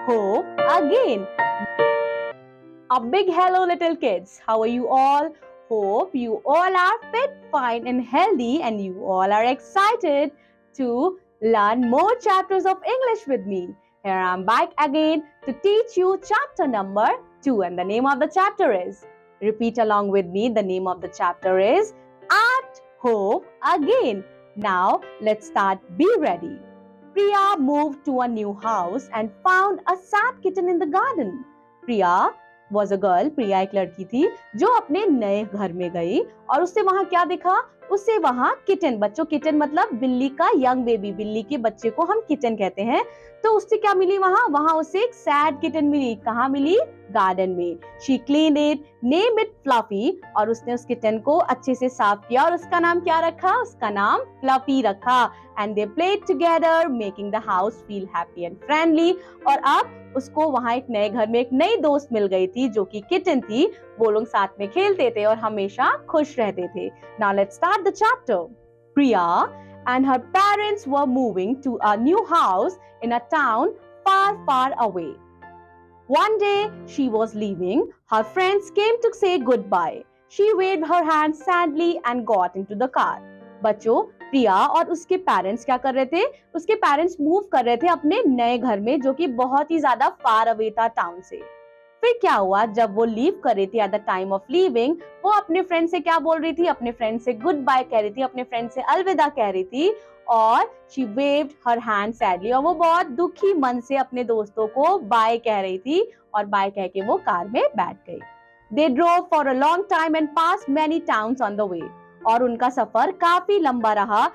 hope again. A big hello, little kids. How are you all? Hope you all are fit, fine, and healthy, and you all are excited to learn more chapters of English with me. Here I'm back again to teach you chapter number 2, and the name of the chapter is, repeat along with me, the name of the chapter is At Home Again. Now let's start. Be ready. Priya moved to a new house and found a sad kitten in the garden. Priya was a girl. प्रिया एक लड़की थी जो अपने नए घर में गई और उससे वहां क्या दिखा? उससे वहां किटन, बच्चों किटन मतलब बिल्ली का यंग बेबी, बिल्ली के बच्चे को हम किटन कहते हैं। तो उससे क्या मिली वहां उसे एक सैड किटन मिली। कहाँ मिली? गार्डन में। She clean it, name it fluffy, और उसने उस किटन को अच्छे से साफ किया और उसका नाम क्या रखा? उसका नाम फ्लफी रखा। And they played together making the house feel happy and friendly. और अब उसको वहां एक नए घर में एक नई दोस्त मिल गई थी जो कि किटन थी। वो लोग साथ में खेलते थे और हमेशा खुश रहते थे। Now let's start the chapter. Priya and her parents were moving to a new house in a town far away. One day she was leaving. Her friends came to say goodbye. She waved her hand sadly and got into the car. बच्चों, प्रिया और उसके parents क्या कर रहे थे? उसके parents move कर रहे थे अपने नए घर में जो कि बहुत ही ज्यादा फार अवे था टाउन से। फिर क्या हुआ? जब वो लीव कर रही थी, at the time of leaving, वो अपने फ्रेंड से क्या बोल रही थी? अपने फ्रेंड से गुड बाय कह रही थी, अपने फ्रेंड से अलविदा कह रही थी। और she waived her hand sadly, और वो बहुत दुखी मन से अपने दोस्तों को बाय कह रही थी और बाय कह के वो कार में बैठ गई। They drove for a long time and pass many towns on the way, और उनका सफर काफी लंबा रहा।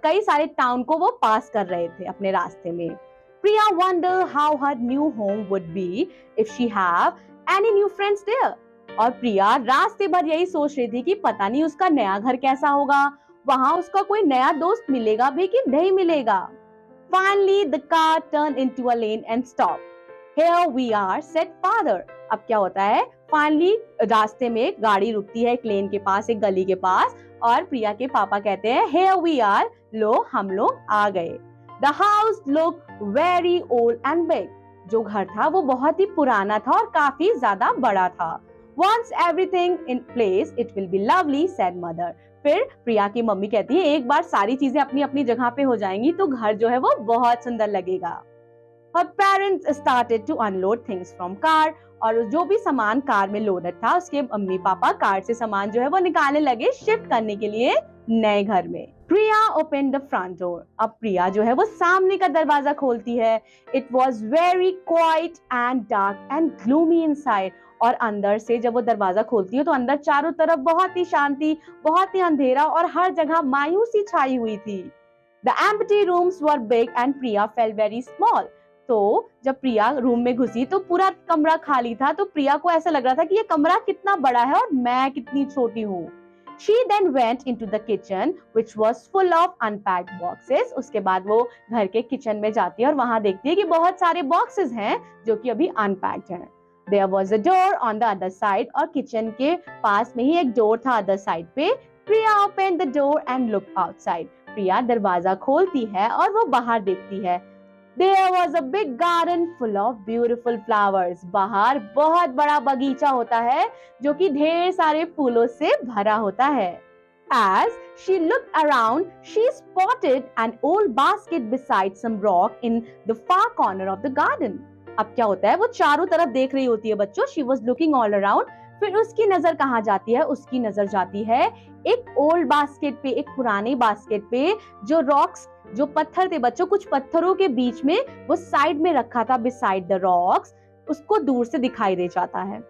कई सारे टाउन को वो पास कर रहे थे अपने रास्ते में। Priya wondered how her new home would be if she have any new friends there. और प्रिया रास्ते भर यही सोच रही थी कि पता नहीं उसका नया घर कैसा होगा, वहां उसका कोई नया दोस्त मिलेगा भी कि नहीं मिलेगा। Finally, the car turned into a lane and stopped. Here we are, said father. अब क्या होता है? Finally, रास्ते में गाड़ी रुकती है एक लेन के पास, एक गली के पास, और प्रिया के पापा कहते हैं Here we are, लो हम लोग आ गए। The house looked very old and big. जो घर था वो बहुत ही पुराना था और काफी ज्यादा बड़ा था। Once everything in place, it will be lovely, said mother. फिर प्रिया की मम्मी कहती है एक बार सारी चीजें अपनी अपनी जगह पे हो जाएंगी तो घर जो है वो बहुत सुंदर लगेगा। Her parents started to unload things from car. और जो भी सामान कार में लोडेड था उसके मम्मी पापा कार से सामान जो है वो निकालने लगे शिफ्ट करने के लिए नए घर में। प्रिया ओपन द फ्रंट डोर। अब प्रिया जो है वो सामने का दरवाजा खोलती है। It was very quiet and dark and gloomy inside. और अंदर से जब वो दरवाजा खोलती है तो अंदर चारों तरफ बहुत ही शांति, बहुत ही अंधेरा और हर जगह मायूसी छाई हुई थी। The empty rooms were big and Priya felt very small. तो जब प्रिया रूम में घुसी तो पूरा कमरा खाली था, तो प्रिया को ऐसा लग रहा था कि ये कमरा कितना बड़ा है और मैं कितनी छोटी हूँ। She then went into the kitchen, which was full of unpacked boxes. उसके बाद वो घर के किचन में जाती है और वहां देखती है कि बहुत सारे बॉक्सेस हैं जो कि अभी अनपैक्ड हैं। There was a door on the other side, और किचन के पास में ही एक डोर था अदर साइड पे। Priya opened the door and looked outside. प्रिया दरवाजा खोलती है और वो बाहर देखती है। There was a big garden full of beautiful flowers. बाहर बहुत बड़ा बगीचा होता है जो कि ढेर सारे फूलों से भरा होता है। As she looked around, she spotted an old basket beside some rock in the far corner of the garden. अब क्या होता है? वो चारों तरफ देख रही होती है बच्चों। She was looking all around. फिर उसकी नजर कहाँ जाती है? उसकी नजर जाती है एक ओल्ड बास्केट पे, एक पुराने बास्केट पे जो रॉक्स, जो पत्थर थे बच्चों, कुछ पत्थरों के बीच में वो साइड में रखा था बिसाइड द रॉक्स, उसको दूर से दिखाई दे जाता है।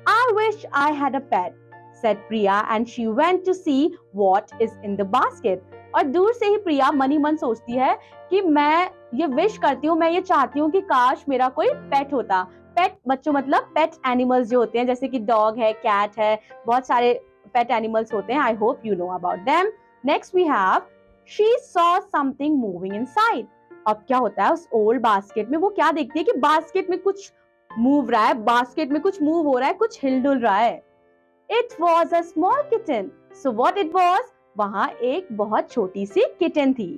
I wish I had a pet, said Priya and she went to see what is in the basket. और दूर से ही प्रिया मनी मन सोचती है कि मैं ये विश करती हूँ, मैं ये चाहती हूँ कि काश मेरा कोई पेट होता। पेट बच्चों मतलब पेट एनिमल्स जो होते हैं, जैसे कि डॉग है, कैट है, बहुत सारे पेट एनिमल्स होते हैं। I hope you know about them. Next we have She saw something moving inside. अब क्या होता है उस ओल्ड बास्केट में? वो क्या देखती है कि बास्केट में कुछ मूव रहा है, बास्केट में कुछ मूव हो रहा है, कुछ हिलडुल रहा है। It was a small kitten. So what it was? वहां एक बहुत छोटी सी किटन थी।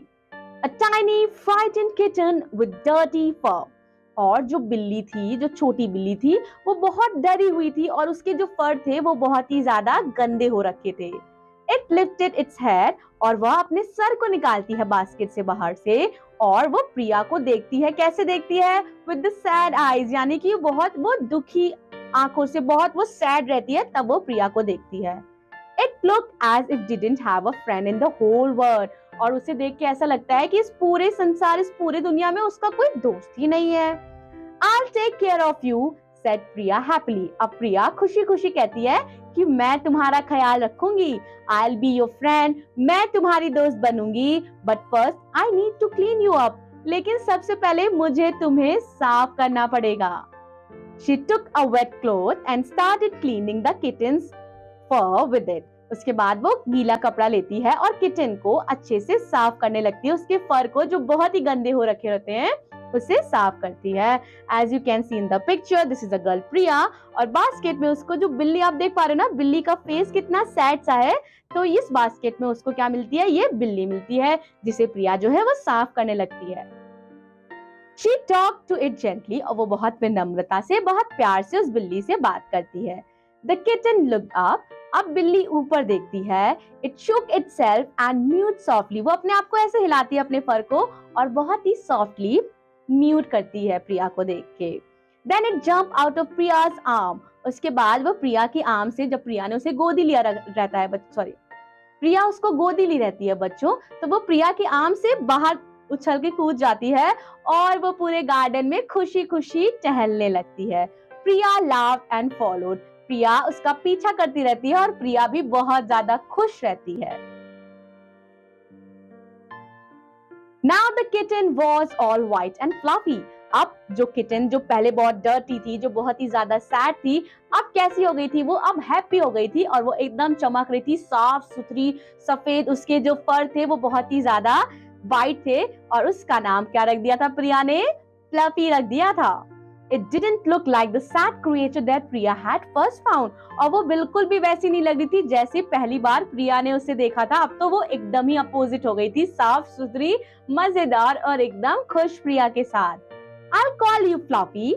A tiny frightened kitten with dirty fur. और जो बिल्ली थी, जो छोटी बिल्ली थी, वो बहुत डरी हुई थी और उसके जो फर थे वो बहुत ही ज्यादा गंदे हो रखे थे। इट लिफ्टेड इट्स हेड और वह अपने सर को निकालती है बास्केट से बाहर से और वो प्रिया को देखती है। कैसे देखती है? विद द सैड आईज, यानी कि बहुत वो दुखी आंखों से, बहुत वो सैड रहती है, तब वो प्रिया को देखती है। It looked as if didn't have a friend in the whole world. और उसे देख के ऐसा लगता है कि इस पूरे संसार, इस पूरे दुनिया में उसका कोई दोस्त ही नहीं है। I'll take care of you, said Priya happily. अब प्रिया खुशी खुशी कहती है कि मैं तुम्हारा ख्याल रखूंगी। I'll be your friend. मैं तुम्हारी दोस्त बनूंगी। But first, I need to clean you up. लेकिन सबसे पहले मुझे तुम्हें साफ करना पड़ेगा। She took a wet cloth and started cleaning the kitten's fur with it. उसके बाद वो गीला कपड़ा लेती है और किटन को अच्छे से साफ करने लगती है। उसके फर को जो बहुत ही गंदे हो रखे होते हैं उसे साफ करती है। As you can see in the picture, this is a girl प्रिया, और बास्केट में उसको जो बिल्ली आप देख पा रहे हो ना, बिल्ली का फेस कितना सैड सा है, तो इस बास्केट में उसको क्या मिलती है? ये बिल्ली मिलती है जिसे प्रिया जो है वो साफ करने लगती है। She talked to it gently, और वो बहुत विनम्रता से, बहुत प्यार से उस बिल्ली से बात करती है। The kitten looked up. अब बिल्ली ऊपर देखती है। It shook itself and mewed softly. वो अपने आप को ऐसे हिलाती है अपने फर को और बहुत ही सॉफ्टली म्यूट करती है प्रिया को देख के। Then it jumped out of Priya's arm. उसके बाद वो प्रिया की आर्म से, जब प्रिया ने उसे गोदी लिया रहता है, सॉरी, प्रिया उसको गोदी ली रहती है बच्चों, तो वो प्रिया की आर्म से बाहर उछल के कूद जाती है और वो पूरे गार्डन में खुशी खुशी टहलने लगती है। प्रिया laughed and followed. प्रिया उसका पीछा करती रहती है और प्रिया भी बहुत ज्यादा खुश रहती है। Now the kitten was all white and fluffy. अब जो किटन, जो पहले बहुत डर्टी थी, जो बहुत ही ज्यादा सैड थी, अब कैसी हो गई थी? वो अब हैप्पी हो गई थी और वो एकदम चमक रही थी, साफ सुथरी सफेद। उसके जो फर थे वो बहुत ही ज्यादा व्हाइट थे और उसका नाम क्या रख दिया था प्रिया ने? फ्लफी रख दिया था। It didn't look like the sad creature that Priya had first found. और वो बिल्कुल भी वैसी नहीं लग रही थी जैसे पहली बार प्रिया ने उसे देखा था। अब तो वो एकदम ही अपोजिट हो गई थी, साफ सुथरी, मजेदार और एकदम खुश प्रिया के साथ। I'll call you Fluffy,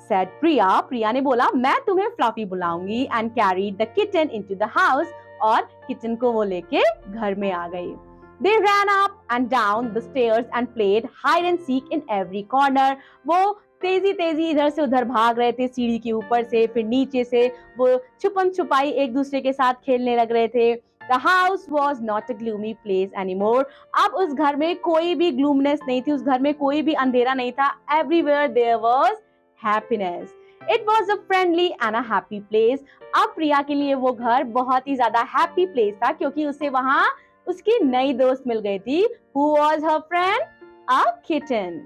said Priya. प्रिया ने बोला मैं तुम्हें फ्लफी बुलाऊंगी, and carried the kitten into the house. और किटन को वो लेके घर में आ गई। They ran up and down the stairs and played hide and seek in every corner. वो तेजी तेजी इधर से उधर भाग रहे थे, सीढ़ी के ऊपर से, फिर नीचे से, वो छुपम छुपाई एक दूसरे के साथ खेलने लग रहे थे। The house was not a gloomy place anymore. अब उस घर में कोई भी ग्लूमनेस नहीं थी, उस घर में कोई भी अंधेरा नहीं था। Everywhere there was happiness. It was a friendly and a happy place. अब प्रिया के लिए वो घर बहुत ही ज्यादा हैप्पी प्लेस था क्योंकि उसे वहां उसकी नई दोस्त मिल गई थी। Who was her friend? A kitten.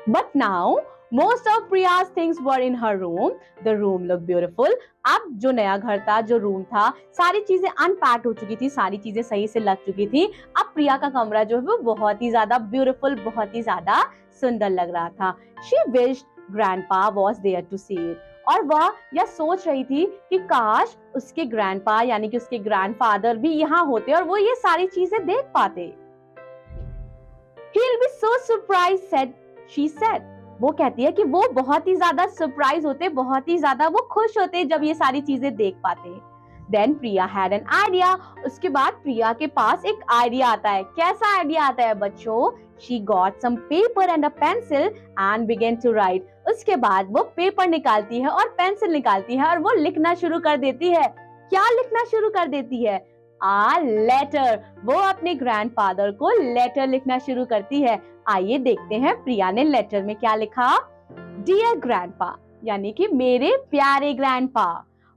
But now, most of Priya's things were in her room. The room looked beautiful. अब जो नया घर था, जो रूम था, सारी चीजें अनपैक्ड हो चुकी थी, सारी चीजें सही से लग चुकी थी। अब प्रिया का कमरा जो है वो बहुत ही ज्यादा ब्यूटीफुल, बहुत ही ज्यादा सुंदर लग रहा था। She wished grandpa was there to see it. और वह यह सोच रही थी कि काश उसके ग्रैंडपा यानी कि उसके ग्रैंडफादर भी यहाँ होते और वो ये सारी चीजें देख पाते। He'll be so surprised, said she said. वो कहती है कि वो बहुत ही ज्यादा सरप्राइज होते, बहुत ही ज्यादा वो खुश होते जब ये सारी चीजें देख पाते। Then Priya had an idea. उसके बाद प्रिया के पास एक आइडिया आता है। कैसा आइडिया आता है बच्चों? She got some paper and a pencil and began to write. उसके बाद वो पेपर निकालती है और पेंसिल निकालती है और वो लिखना शुरू कर देती है। क्या लिखना शुरू कर देती है? A letter. वो अपने ग्रैंडफादर को लेटर लिखना शुरू करती है। आइए देखते हैं प्रिया ने लेटर में क्या लिखा। डियर ग्रैंडपा, यानी कि मेरे प्यारे grandpa,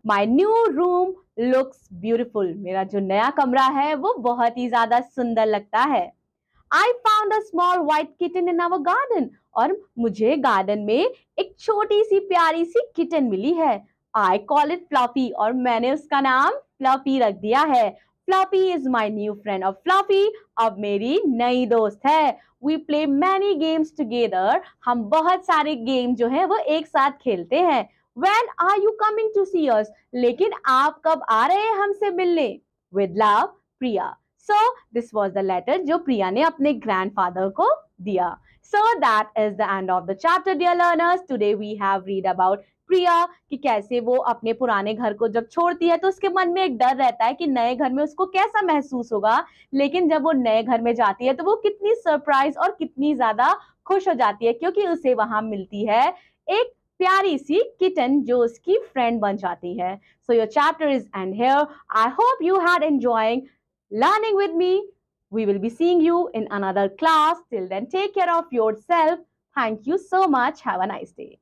my new room looks beautiful. मेरा जो नया कमरा है वो बहुत ही ज्यादा सुंदर लगता है. I found a small white kitten in our garden. और मुझे गार्डन में एक छोटी सी प्यारी सी किटन मिली है. I call it fluffy. और मैंने उसका नाम फ्लफी रख दिया है. Fluffy is my new friend. और फ्लफी अब मेरी नई दोस्त है. We play many games together. हम बहुत सारे गेम जो है वो एक साथ खेलते हैं. When are you coming to see us? लेकिन आप कब आ रहे हैं हमसे मिलने? With love, Priya. So this was the letter जो प्रिया ने अपने ग्रैंडफादर को दिया. So that is the end of the chapter, dear learners. Today we have read about प्रिया कि कैसे वो अपने पुराने घर को जब छोड़ती है तो उसके मन में एक डर रहता है कि नए घर में उसको कैसा महसूस होगा, लेकिन जब वो नए घर में जाती है तो वो कितनी सरप्राइज और कितनी ज्यादा खुश हो जाती है क्योंकि उसे वहां मिलती है एक प्यारी सी किटन जो उसकी फ्रेंड बन जाती है. So your chapter is and here. I hope you had enjoying learning with me. We will be seeing you in another class. Till then, take care of yourself. Thank you so much. Have a nice day.